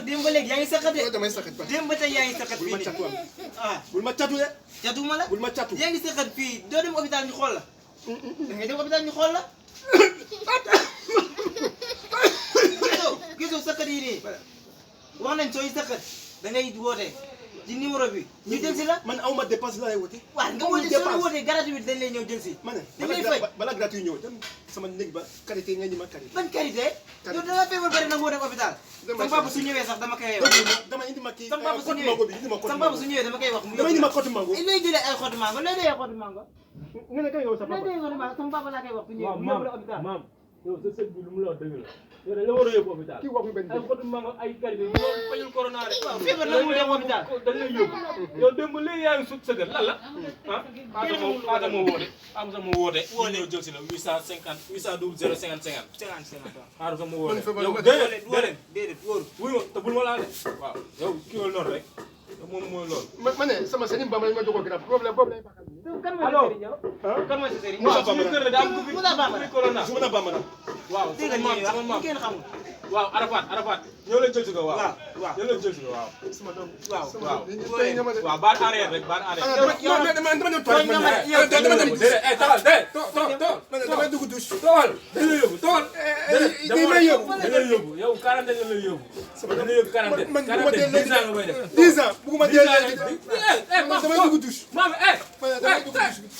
démb ba léegi yaa ngi saqat de. damay saqat ba. démb ba tey yaa ngi saqat bul fii ma de. catu am. ah bul ma catu de. catuma la. bul ma catu. yaa ngi saqat fii doo dem hôpital ñu xool la. da ngay dem hôpital ñu xool la. gisoo saqat yi nii. wax nañ sooy saqat da ngay woote ci numéro bi ñu jël si la. man aw ma dépense lay woote. waaw nga woote soo wootee gratuit dañ lay ñëw jël si. ma ne dañ lay fay bala gratuit ñëw dem sama néeg ba karité nga ñi ma karité. ban karité. yow da nga feebar bari nag woo dem hôpital. sama papa su ñëwee sax dama koy wax. dama indi ma kii sama papa su côté mango bi indi ma ñëwee côté sama papa su ñëwee dama koy wax. dama indi ma côté mango. lay jëlee ay xottu mango lay dee xottu mango. nga ne kay yow sa lay papa. dee xottu mango sama papa laa koy wax. su ñëwee waaw mu yóbbu la hôpital. maam yow sa sëñ bi lu mu la wax dëgg la yow dañ la war a yóbbu hôpital kii waxul benn ay xottu mango ay karité loolu fajul corona de waaw feebar na mu dem hôpital. dañ lay yóbbu yow démb léegi yaa ngi sut sa kër lan la Adama woote Adama woote ñu ñëw jël si la 850 800 00 50 50 Adama woote yow déedéet wóoru. wuy ma te bul ma laal de waaw yow kii wal noonu rek moom mooy loolu ma ne sama sëriñ Bamba lañ ma joxoon grave problème boobu lay baxal. kan mooy sa sëriñ yow. kan mooy sa sëriñ. waaw suñu kër da am ku fi corona su ma la Bamba nag. waaw dégg nga li sama maam kenn xamul. waaw Arafat ñoo leen jël si ko waaw waaw ñoo leen jël si ko waaw sama doom. waaw waaw tey nga ma de. waaw baal arrière rek baal arrière dama dem toilette ma yow dama dem douche. déedéet taxal déedéet damay dugg douche. toogal dañ lay yóbbu toogal dañ may yóbbu. dañ lay yóbbu yow quarantaine lañ lay yóbbu dañ lay yóbbu quarantaine man bu ma dee léegi 10 ans nga koy def 10 ans bu ma dee léegi damay damay dugg douche. maam damay dugg douche.